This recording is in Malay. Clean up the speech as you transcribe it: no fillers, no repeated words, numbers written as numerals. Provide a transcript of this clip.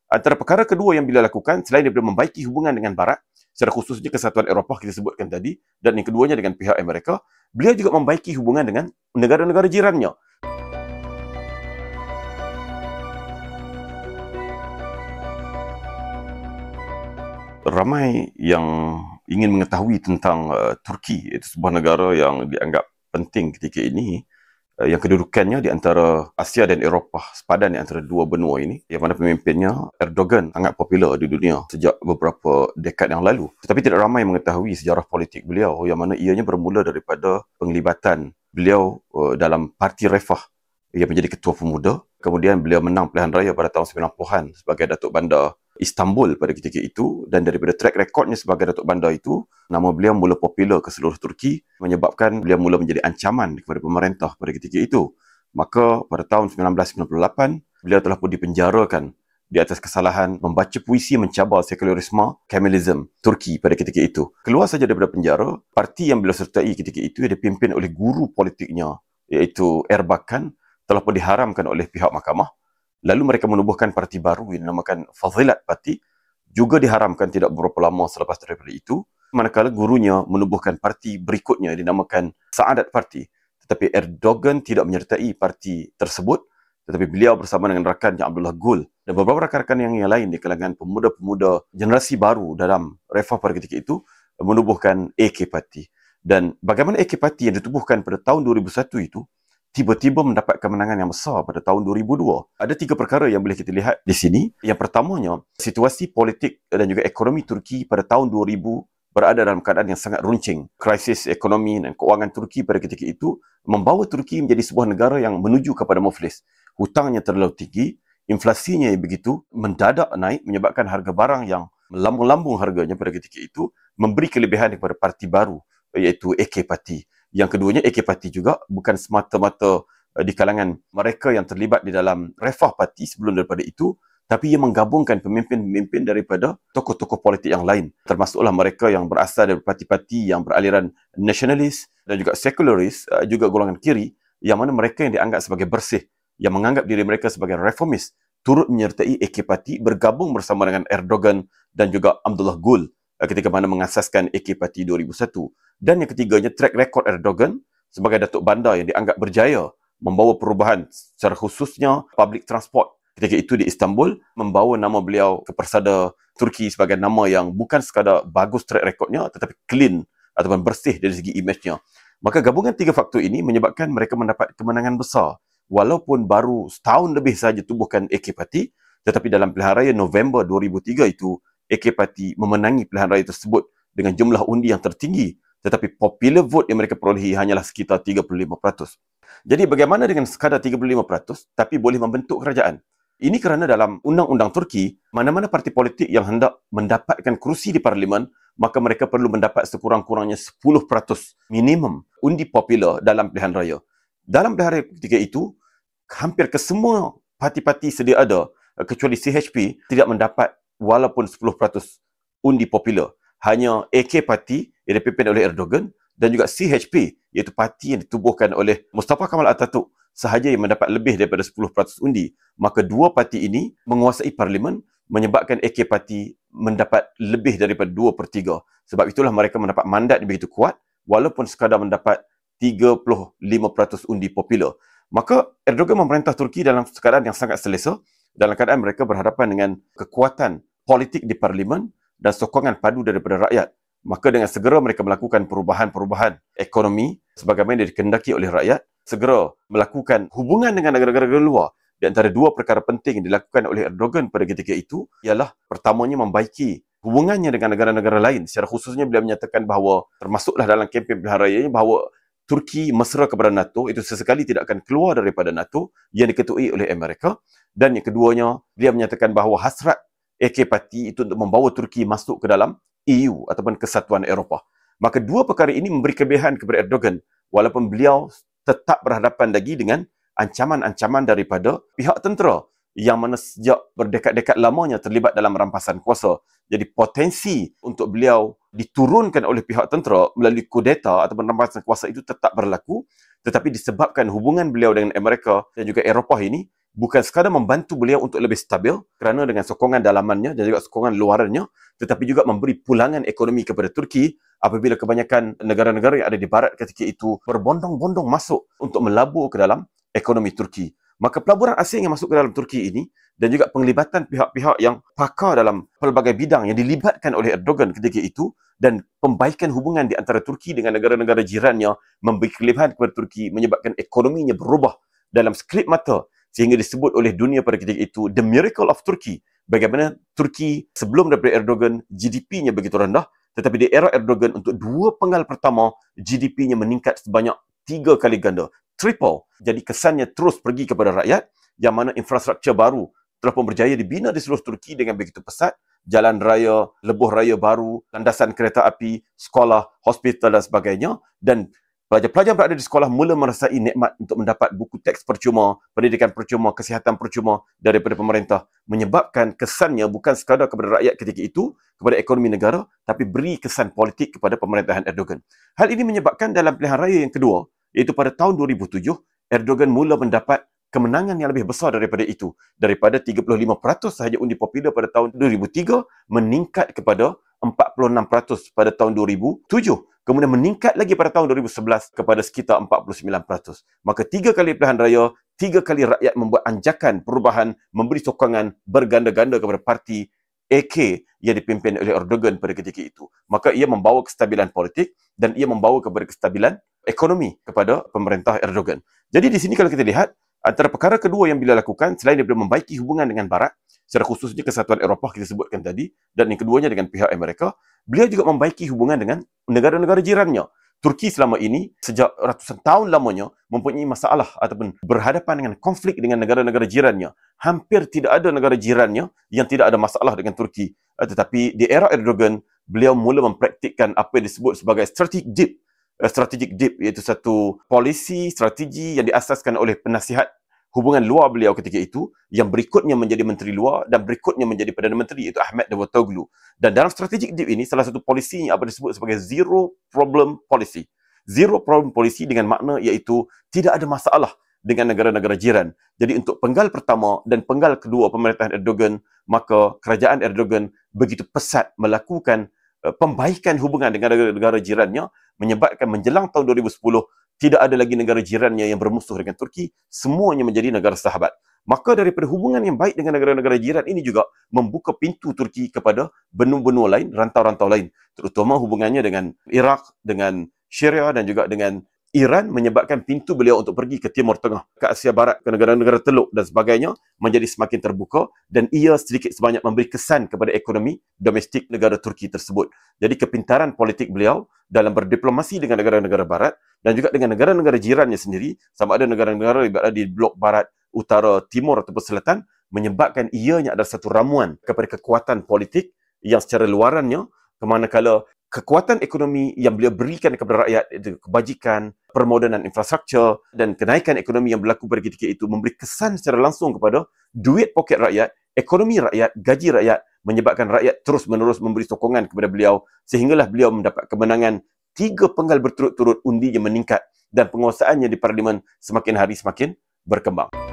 Antara perkara kedua yang beliau lakukan, selain daripada membaiki hubungan dengan Barat, secara khususnya Kesatuan Eropah kita sebutkan tadi, dan yang keduanya dengan pihak Amerika, beliau juga membaiki hubungan dengan negara-negara jirannya. Ramai yang ingin mengetahui tentang Turki, iaitu sebuah negara yang dianggap penting ketika ini, yang kedudukannya di antara Asia dan Eropah, sepadan di antara dua benua ini, yang mana pemimpinnya Erdogan sangat popular di dunia sejak beberapa dekad yang lalu. Tetapi tidak ramai mengetahui sejarah politik beliau, yang mana ianya bermula daripada penglibatan beliau dalam Parti Refah yang menjadi ketua pemuda. Kemudian beliau menang pilihan raya pada tahun 90-an sebagai Datuk Bandar Istanbul pada ketika itu, dan daripada track recordnya sebagai Datuk Bandar itu, nama beliau mula popular ke seluruh Turki, menyebabkan beliau mula menjadi ancaman kepada pemerintah pada ketika itu. Maka pada tahun 1998, beliau telah pun dipenjarakan di atas kesalahan membaca puisi mencabar sekularisme Kemalism Turki pada ketika itu. Keluar saja daripada penjara, parti yang beliau sertai ketika itu yang dipimpin oleh guru politiknya, iaitu Erbakan, telah pun diharamkan oleh pihak mahkamah. Lalu mereka menubuhkan parti baru yang dinamakan Fazilat Parti, juga diharamkan tidak beberapa lama selepas daripada itu, manakala gurunya menubuhkan parti berikutnya yang dinamakan Saadat Parti. Tetapi Erdogan tidak menyertai parti tersebut, tetapi beliau bersama dengan rakannya Abdullah Gül dan beberapa rakan-rakan yang lain di kalangan pemuda-pemuda generasi baru dalam Refah pada ketika itu menubuhkan AK Parti. Dan bagaimana AK Parti yang ditubuhkan pada tahun 2001 itu tiba-tiba mendapat kemenangan yang besar pada tahun 2002. Ada tiga perkara yang boleh kita lihat di sini. Yang pertamanya, situasi politik dan juga ekonomi Turki pada tahun 2000 berada dalam keadaan yang sangat runcing. Krisis ekonomi dan keuangan Turki pada ketika itu membawa Turki menjadi sebuah negara yang menuju kepada muflis. Hutangnya terlalu tinggi, inflasinya yang begitu mendadak naik menyebabkan harga barang yang melambung-lambung harganya pada ketika itu memberi kelebihan kepada parti baru, iaitu AK Parti. Yang keduanya, AK Parti juga bukan semata-mata di kalangan mereka yang terlibat di dalam Refah Parti sebelum daripada itu, tapi ia menggabungkan pemimpin-pemimpin daripada tokoh-tokoh politik yang lain, termasuklah mereka yang berasal dari parti-parti yang beraliran nasionalis dan juga sekularis, juga golongan kiri, yang mana mereka yang dianggap sebagai bersih, yang menganggap diri mereka sebagai reformis, turut menyertai AK Parti, bergabung bersama dengan Erdogan dan juga Abdullah Gül ketika mana mengasaskan AK Parti 2001. Dan yang ketiganya, track record Erdogan sebagai Datuk Bandar yang dianggap berjaya membawa perubahan secara khususnya public transport ketika itu di Istanbul, membawa nama beliau ke persada Turki sebagai nama yang bukan sekadar bagus track recordnya tetapi clean ataupun bersih dari segi imejnya. Maka gabungan tiga faktor ini menyebabkan mereka mendapat kemenangan besar. Walaupun baru setahun lebih sahaja tubuhkan AK Parti, tetapi dalam pilihan raya November 2003 itu, AK Parti memenangi pilihan raya tersebut dengan jumlah undi yang tertinggi, tetapi popular vote yang mereka perolehi hanyalah sekitar 35%. Jadi bagaimana dengan sekadar 35% tapi boleh membentuk kerajaan? Ini kerana dalam undang-undang Turki, mana-mana parti politik yang hendak mendapatkan kerusi di parlimen, maka mereka perlu mendapat sekurang-kurangnya 10% minimum undi popular dalam pilihan raya. Dalam pilihan raya ketika itu, hampir kesemua parti-parti sedia ada, kecuali CHP, tidak mendapat walaupun 10% undi popular. Hanya AK Parti yang dipimpin oleh Erdogan dan juga CHP, iaitu parti yang ditubuhkan oleh Mustafa Kemal Atatürk, sahaja yang mendapat lebih daripada 10% undi. Maka dua parti ini menguasai parlimen, menyebabkan AK Parti mendapat lebih daripada 2/3. Sebab itulah mereka mendapat mandat yang begitu kuat, walaupun sekadar mendapat 35% undi popular. Maka Erdogan memerintah Turki dalam keadaan yang sangat selesa, dalam keadaan mereka berhadapan dengan kekuatan politik di parlimen dan sokongan padu daripada rakyat. Maka dengan segera mereka melakukan perubahan-perubahan ekonomi sebagaimana dikehendaki oleh rakyat, segera melakukan hubungan dengan negara-negara luar. Di antara dua perkara penting yang dilakukan oleh Erdogan pada ketika itu ialah pertamanya membaiki hubungannya dengan negara-negara lain. Secara khususnya beliau menyatakan bahawa, termasuklah dalam kempen pilihan raya, bahawa Turki mesra kepada NATO, itu sesekali tidak akan keluar daripada NATO yang diketuai oleh Amerika. Dan yang keduanya, dia menyatakan bahawa hasrat AK Parti itu untuk membawa Turki masuk ke dalam EU ataupun Kesatuan Eropah. Maka dua perkara ini memberi kelebihan kepada Erdogan, walaupun beliau tetap berhadapan lagi dengan ancaman-ancaman daripada pihak tentera yang mana sejak berdekad-dekad lamanya terlibat dalam rampasan kuasa. Jadi potensi untuk beliau diturunkan oleh pihak tentera melalui kudeta ataupun rampasan kuasa itu tetap berlaku, tetapi disebabkan hubungan beliau dengan Amerika dan juga Eropah ini, bukan sekadar membantu beliau untuk lebih stabil kerana dengan sokongan dalamannya dan juga sokongan luarannya, tetapi juga memberi pulangan ekonomi kepada Turki apabila kebanyakan negara-negara yang ada di barat ketika itu berbondong-bondong masuk untuk melabur ke dalam ekonomi Turki. Maka pelaburan asing yang masuk ke dalam Turki ini dan juga penglibatan pihak-pihak yang pakar dalam pelbagai bidang yang dilibatkan oleh Erdogan ketika itu dan pembaikan hubungan di antara Turki dengan negara-negara jirannya memberi kelebihan kepada Turki menyebabkan ekonominya berubah dalam sekelip mata sehingga disebut oleh dunia pada ketika itu The Miracle of Turkey. Bagaimana Turki sebelum daripada Erdogan GDP-nya begitu rendah, tetapi di era Erdogan untuk 2 penggal pertama GDP-nya meningkat sebanyak 3 kali ganda, triple. Jadi kesannya terus pergi kepada rakyat yang mana infrastruktur baru telah pun berjaya dibina di seluruh Turki dengan begitu pesat, jalan raya, lebuh raya baru, landasan kereta api, sekolah, hospital dan sebagainya, dan pelajar-pelajar berada di sekolah mula merasai nikmat untuk mendapat buku teks percuma, pendidikan percuma, kesihatan percuma daripada pemerintah. Menyebabkan kesannya bukan sekadar kepada rakyat ketika itu, kepada ekonomi negara, tapi beri kesan politik kepada pemerintahan Erdogan. Hal ini menyebabkan dalam pilihan raya yang kedua, iaitu pada tahun 2007, Erdogan mula mendapat kemenangan yang lebih besar daripada itu. Daripada 35% sahaja undi popular pada tahun 2003, meningkat kepada 46% pada tahun 2007. Kemudian meningkat lagi pada tahun 2011 kepada sekitar 49%. Maka 3 kali pilihan raya, 3 kali rakyat membuat anjakan perubahan, memberi sokongan berganda-ganda kepada parti AK yang dipimpin oleh Erdogan pada ketika itu. Maka ia membawa kestabilan politik dan ia membawa kepada kestabilan ekonomi kepada pemerintah Erdogan. Jadi di sini kalau kita lihat, antara perkara kedua yang beliau lakukan, selain daripada membaiki hubungan dengan Barat, secara khususnya Kesatuan Eropah kita sebutkan tadi, dan yang keduanya dengan pihak Amerika, beliau juga membaiki hubungan dengan negara-negara jirannya. Turki selama ini, sejak ratusan tahun lamanya, mempunyai masalah ataupun berhadapan dengan konflik dengan negara-negara jirannya. Hampir tidak ada negara jirannya yang tidak ada masalah dengan Turki. Tetapi di era Erdogan, beliau mula mempraktikkan apa yang disebut sebagai strategic deep, iaitu satu polisi, strategi yang diasaskan oleh penasihat hubungan luar beliau ketika itu, yang berikutnya menjadi Menteri Luar dan berikutnya menjadi Perdana Menteri, iaitu Ahmed Davutoglu. Dan dalam strategic deep ini, salah satu polisinya apa disebut sebagai zero problem policy. Zero problem policy dengan makna iaitu tidak ada masalah dengan negara-negara jiran. Jadi untuk penggal pertama dan penggal kedua pemerintahan Erdogan, maka kerajaan Erdogan begitu pesat melakukan pembaikan hubungan dengan negara-negara jirannya, menyebabkan menjelang tahun 2010 tidak ada lagi negara jirannya yang bermusuh dengan Turki, semuanya menjadi negara sahabat. Maka daripada hubungan yang baik dengan negara-negara jiran ini juga membuka pintu Turki kepada benua-benua lain, rantau-rantau lain, terutama hubungannya dengan Iraq, dengan Syria dan juga dengan Iran, menyebabkan pintu beliau untuk pergi ke Timur Tengah, ke Asia Barat, ke negara-negara Teluk dan sebagainya menjadi semakin terbuka, dan ia sedikit sebanyak memberi kesan kepada ekonomi domestik negara Turki tersebut. Jadi kepintaran politik beliau dalam berdiplomasi dengan negara-negara Barat dan juga dengan negara-negara jirannya sendiri, sama ada negara-negara yang berada di blok Barat, Utara, Timur ataupun Selatan, menyebabkan ianya adalah satu ramuan kepada kekuatan politik yang secara luarannya, kemanakala kekuatan ekonomi yang beliau berikan kepada rakyat, itu kebajikan, permodanan infrastruktur dan kenaikan ekonomi yang berlaku pada ketika itu memberi kesan secara langsung kepada duit poket rakyat, ekonomi rakyat, gaji rakyat, menyebabkan rakyat terus-menerus memberi sokongan kepada beliau sehinggalah beliau mendapat kemenangan 3 penggal berturut-turut, undinya meningkat dan penguasaannya di parlimen semakin hari semakin berkembang.